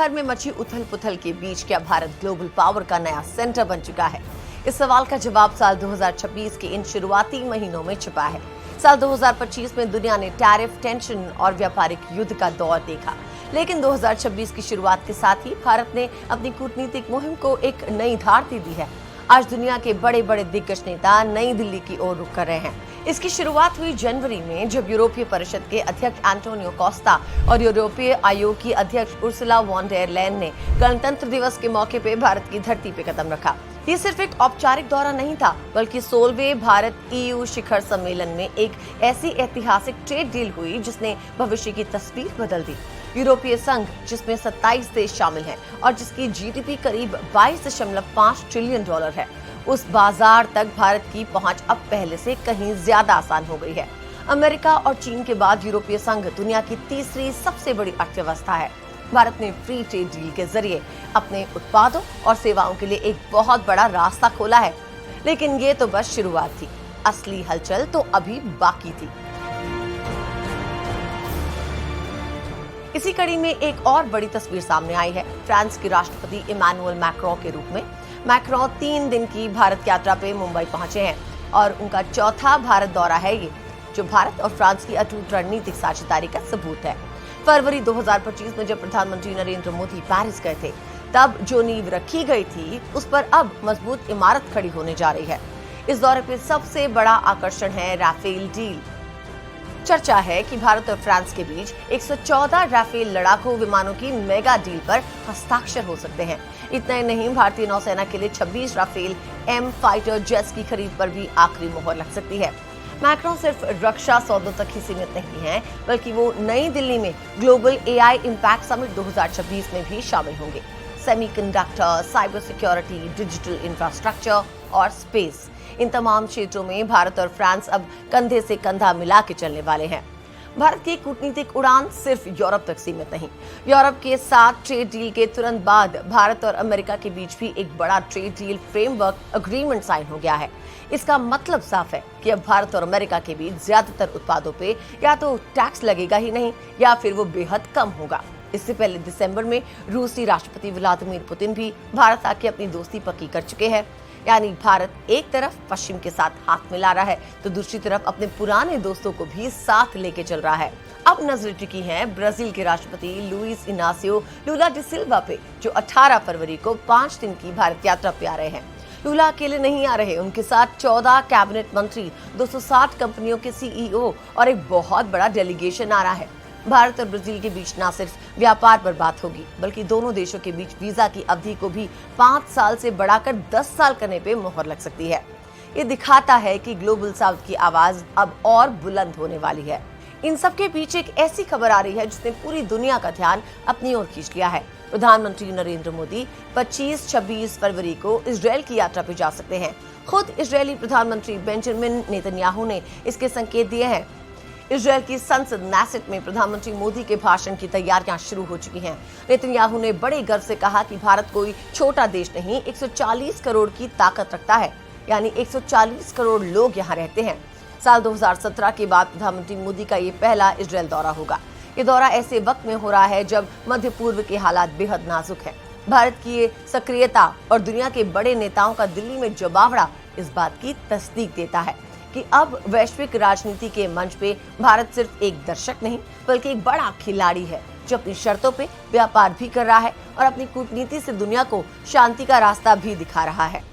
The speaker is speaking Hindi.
भर में मची उथल पुथल के बीच क्या भारत ग्लोबल पावर का नया सेंटर बन चुका है? इस सवाल का जवाब साल 2026 के इन शुरुआती महीनों में छिपा है। साल 2025 में दुनिया ने टैरिफ, टेंशन और व्यापारिक युद्ध का दौर देखा, लेकिन 2026 की शुरुआत के साथ ही भारत ने अपनी कूटनीतिक मुहिम को एक नई धार दे दी है। आज दुनिया के बड़े बड़े दिग्गज नेता नई दिल्ली की ओर रुख कर रहे हैं। इसकी शुरुआत हुई जनवरी में, जब यूरोपीय परिषद के अध्यक्ष एंटोनियो कोस्टा और यूरोपीय आयोग की अध्यक्ष उर्सुला वॉन डेर लेयन ने गणतंत्र दिवस के मौके पे भारत की धरती पे कदम रखा। ये सिर्फ एक औपचारिक दौरा नहीं था, बल्कि 16वें भारत EU शिखर सम्मेलन में एक ऐसी ऐतिहासिक ट्रेड डील हुई जिसने भविष्य की तस्वीर बदल दी। यूरोपीय संघ, जिसमें 27 देश शामिल हैं और जिसकी GDP करीब $22.5 ट्रिलियन है, उस बाजार तक भारत की पहुंच अब पहले से कहीं ज्यादा आसान हो गई है। अमेरिका और चीन के बाद यूरोपीय संघ दुनिया की तीसरी सबसे बड़ी अर्थव्यवस्था है। भारत ने फ्री ट्रेड डील के जरिए अपने उत्पादों और सेवाओं के लिए एक बहुत बड़ा रास्ता खोला है। लेकिन ये तो बस शुरुआत थी, असली हलचल तो अभी बाकी थी। इसी कड़ी में एक और बड़ी तस्वीर सामने आई है, फ्रांस के राष्ट्रपति इमैनुअल मैक्रों के रूप में। मैक्रों 3 दिन की भारत यात्रा पे मुंबई पहुंचे हैं और उनका चौथा भारत दौरा है ये, जो भारत और फ्रांस की अटूट रणनीतिक साझेदारी का सबूत है। फरवरी 2025 में जब प्रधानमंत्री नरेंद्र मोदी पेरिस गए थे, तब जो नींव रखी गई थी उस पर अब मजबूत इमारत खड़ी होने जा रही है। इस दौरे पे सबसे बड़ा आकर्षण है राफेल डील। चर्चा है कि भारत और फ्रांस के बीच 114 राफेल लड़ाकू विमानों की मेगा डील पर हस्ताक्षर हो सकते हैं। इतना ही नहीं, भारतीय नौसेना के लिए 26 राफेल M फाइटर जेट्स की खरीद पर भी आखिरी मोहर लग सकती है। मैक्रों सिर्फ रक्षा सौदों तक ही सीमित नहीं है, बल्कि वो नई दिल्ली में ग्लोबल AI इम्पैक्ट समिट 2026 में भी शामिल होंगे। Semiconductor, cyber security, digital infrastructure और स्पेस, इन तमाम क्षेत्रों में भारत और फ्रांस अब कंधे से कंधा मिला के चलने वाले हैं। भारत की कूटनीतिक उड़ान सिर्फ यूरोप तक सीमित नहीं। यूरोप के साथ ट्रेड डील के तुरंत बाद भारत और अमेरिका के बीच भी एक बड़ा trade deal framework agreement sign हो गया है। इसका मतलब साफ है कि अब भारत और अमेरिका के बीच ज्यादातर उत्पादों पे या तो टैक्स लगेगा ही नहीं, या फिर वो बेहद कम होगा। इससे पहले दिसंबर में रूसी राष्ट्रपति व्लादिमीर पुतिन भी भारत आके अपनी दोस्ती पक्की कर चुके हैं। यानी भारत एक तरफ पश्चिम के साथ हाथ मिला रहा है, तो दूसरी तरफ अपने पुराने दोस्तों को भी साथ लेके चल रहा है। अब नजर टिकी है ब्राजील के राष्ट्रपति लुइस इनासियो लुला डी सिल्वा पे, जो 18 फरवरी को 5 दिन की भारत यात्रा पे आ रहे हैं। लुला अकेले नहीं आ रहे, उनके साथ 14 कैबिनेट मंत्री, 260 कंपनियों के CEO और एक बहुत बड़ा डेलीगेशन आ रहा है। भारत और ब्राजील के बीच न सिर्फ व्यापार पर बात होगी, बल्कि दोनों देशों के बीच वीजा की अवधि को भी 5 साल से बढ़ाकर 10 साल करने पे मोहर लग सकती है। ये दिखाता है कि ग्लोबल साउथ की आवाज अब और बुलंद होने वाली है। इन सब के बीच एक ऐसी खबर आ रही है जिसने पूरी दुनिया का ध्यान अपनी ओर खींच लिया है। प्रधानमंत्री नरेंद्र मोदी 25-26 फरवरी को इजरायल की यात्रा पे जा सकते हैं। खुद इजरायली प्रधानमंत्री बेंजामिन नेतन्याहू ने इसके संकेत दिए हैं। इजरायल की संसद नेसेट में प्रधानमंत्री मोदी के भाषण की तैयारियां शुरू हो चुकी हैं। नेतन्याहू ने बड़े गर्व से कहा कि भारत कोई छोटा देश नहीं, 140 करोड़ की ताकत रखता है, यानी 140 करोड़ लोग यहाँ रहते हैं। साल 2017 के बाद प्रधानमंत्री मोदी का ये पहला इजरायल दौरा होगा। ये दौरा ऐसे वक्त में हो रहा है जब मध्य पूर्व के हालात बेहद नाजुक है। भारत की ये सक्रियता और दुनिया के बड़े नेताओं का दिल्ली में जमावड़ा इस बात की तस्दीक देता है कि अब वैश्विक राजनीति के मंच पे भारत सिर्फ एक दर्शक नहीं, बल्कि एक बड़ा खिलाड़ी है, जो अपनी शर्तों पे व्यापार भी कर रहा है और अपनी कूटनीति से दुनिया को शांति का रास्ता भी दिखा रहा है।